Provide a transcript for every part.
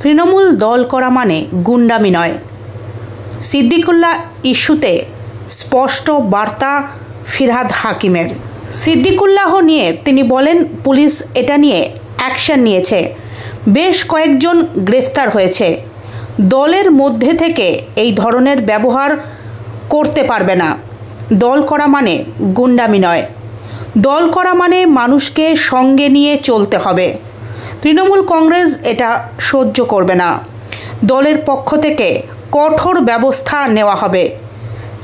তৃণমূল দল করা মানে গুন্ডামি নয়। সিদ্দিকুল্লাহ ইস্যুতে স্পষ্ট বার্তা ফিরহাদ হাকিমের। সিদ্দিকুল্লাহ নিয়ে তিনি বলেন, পুলিশ এটা নিয়ে অ্যাকশন নিয়েছে, বেশ কয়েকজন গ্রেফতার হয়েছে। দলের মধ্যে থেকে এই ধরনের ব্যবহার করতে পারবে না। দল করা মানে গুন্ডামি নয়। দল করা মানে মানুষকে সঙ্গে নিয়ে চলতে হবে। তৃণমূল কংগ্রেস এটা সহ্য করবে না। দলের পক্ষ থেকে কঠোর ব্যবস্থা নেওয়া হবে।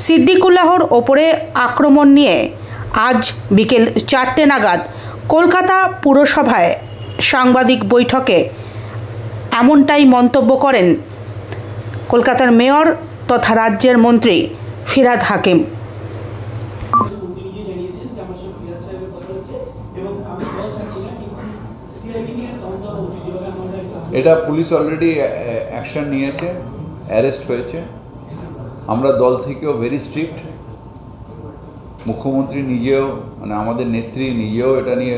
সিদ্দিকুল্লাহর ওপরে আক্রমণ নিয়ে আজ বিকেল 4টে নাগাদ কলকাতা পুরসভায় সাংবাদিক বৈঠকে এমনটাই মন্তব্য করেন কলকাতার মেয়র তথা রাজ্যের মন্ত্রী ফিরহাদ হাকিম। এটা পুলিশ অলরেডি অ্যাকশন নিয়েছে, অ্যারেস্ট হয়েছে। আমরা দল থেকেও ভেরি স্ট্রিক্ট। মুখ্যমন্ত্রী নিজেও, মানে আমাদের নেত্রী নিজেও এটা নিয়ে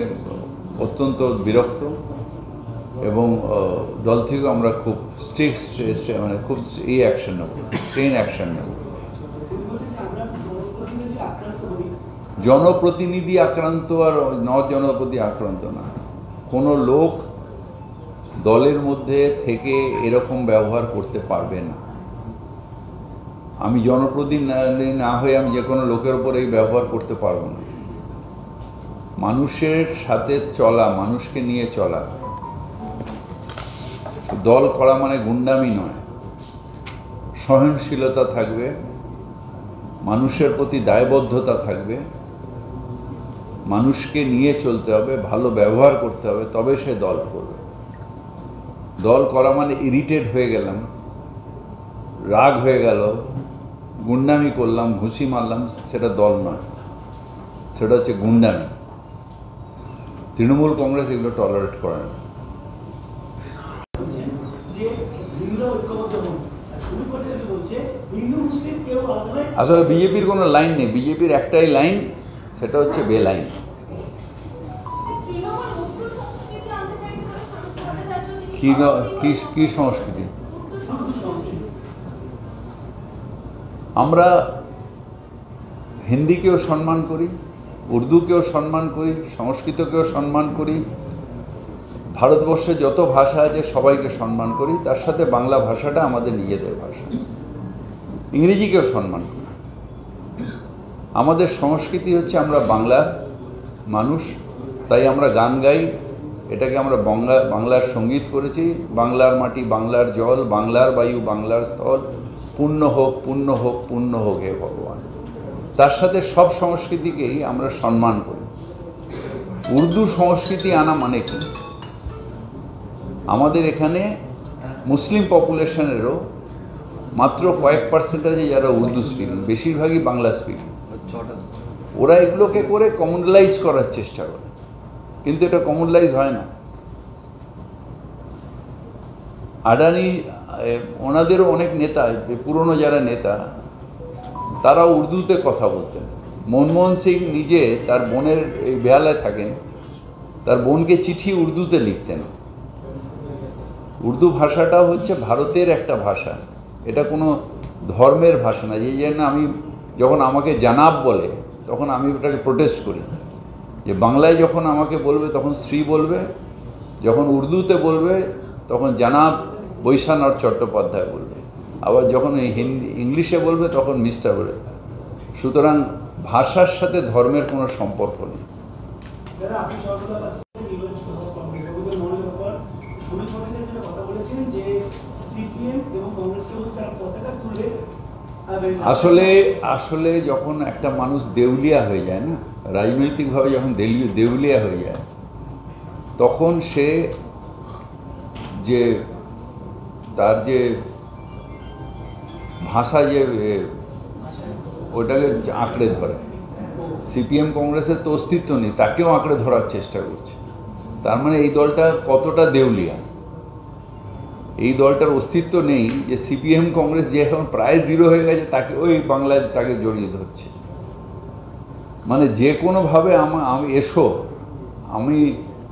অত্যন্ত বিরক্ত, এবং দল থেকেও আমরা খুব স্ট্রিক্ট, মানে খুব অ্যাকশন নেব, ট্রেন অ্যাকশন নেব। জনপ্রতিনিধি আক্রান্ত আর জনপ্রতি আক্রান্ত না, কোনো লোক দলের মধ্যে থেকে এরকম ব্যবহার করতে পারবে না। আমি জনপ্রতিনিধি না হয়ে আমি যে কোনো লোকের উপর এই ব্যবহার করতে পারবো না। মানুষের সাথে চলা, মানুষকে নিয়ে চলা। দল করা মানে গুন্ডামি নয়। সহনশীলতা থাকবে, মানুষের প্রতি দায়বদ্ধতা থাকবে, মানুষকে নিয়ে চলতে হবে, ভালো ব্যবহার করতে হবে, তবে সে দল করবে। দল করা মানে ইরিটেট হয়ে গেলাম, রাগ হয়ে গেল, গুন্ডামি করলাম, ঘুষি মারলাম, সেটা দল নয়, সেটা হচ্ছে গুন্ডামি। তৃণমূল কংগ্রেস এগুলো টলারেট করে না। আসলে বিজেপির কোনো লাইন নেই, বিজেপির একটাই লাইন, সেটা হচ্ছে বেলাইন। কি সংস্কৃতি? আমরা হিন্দিকেও সম্মান করি, উর্দুকেও সম্মান করি, সংস্কৃতকেও সম্মান করি, ভারতবর্ষে যত ভাষা আছে সবাইকে সম্মান করি, তার সাথে বাংলা ভাষাটা আমাদের নিজেদের ভাষা। ইংরেজিকেও সম্মান করি। আমাদের সংস্কৃতি হচ্ছে আমরা বাংলার মানুষ, তাই আমরা গান গাই, এটাকে আমরা বাংলার সঙ্গীত করেছি। বাংলার মাটি, বাংলার জল, বাংলার বায়ু, বাংলার স্থল, পূর্ণ হোক, পূর্ণ হোক, পূর্ণ হোক হে ভগবান। তার সাথে সব সংস্কৃতিকেই আমরা সম্মান করি। উর্দু সংস্কৃতি আনা মানে কি? আমাদের এখানে মুসলিম পপুলেশনেরও মাত্র কয়েক পার্সেন্টেজে যারা উর্দু স্পিকিং, বেশিরভাগই বাংলা স্পিকিং। ওরা এগুলোকে করে কমনলাইজ করার চেষ্টা করে, কিন্তু এটা কমনলাইজ হয় না। আডানি, ওনাদেরও অনেক নেতা, পুরনো যারা নেতা, তারা উর্দুতে কথা বলতেন। মনমোহন সিং নিজে তার বোনের, এই বেহালায় থাকেন, তার বোনকে চিঠি উর্দুতে লিখতেন। উর্দু ভাষাটাও হচ্ছে ভারতের একটা ভাষা, এটা কোনো ধর্মের ভাষা না। এই জন্য আমি যখন আমাকে জানাব বলে, তখন আমি ওটাকে প্রোটেস্ট করি, যে বাংলায় যখন আমাকে বলবে তখন শ্রী বলবে, যখন উর্দুতে বলবে তখন জানাব বৈশানর চট্টোপাধ্যায় বলবে, আবার যখন হিন্দি ইংলিশে বলবে তখন মিস্টার বলবে। সুতরাং ভাষার সাথে ধর্মের কোনো সম্পর্ক নেই। আসলে যখন একটা মানুষ দেউলিয়া হয়ে যায় না, রাজনৈতিকভাবে যখন দেউলিয়া হয়ে যায়, তখন সে যে তার যে ভাষা, যে ওটাকে আঁকড়ে ধরে। সিপিএম কংগ্রেসের তো অস্তিত্ব নেই, তাকেও আঁকড়ে ধরার চেষ্টা করছে। তার মানে এই দলটা কতটা দেউলিয়া। এই দলটার অস্তিত্ব নেই, যে সিপিএম কংগ্রেস যে এখন প্রায় জিরো হয়ে গেছে, তাকে ওই বাংলায় তাকে জড়িয়ে ধরছে। মানে যে কোনোভাবে আমি এসো, আমি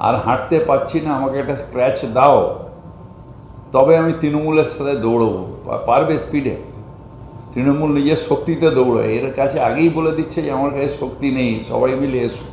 আর হাঁটতে পারছি না, আমাকে একটা স্ক্র্যাচ দাও, তবে আমি তৃণমূলের সাথে দৌড়বো। পারবে স্পিডে? তৃণমূল নিজের শক্তিতে দৌড়ায়, এর কাছে আগেই বলে দিচ্ছে যে আমার কাছে শক্তি নেই, সবাই মিলে এসো।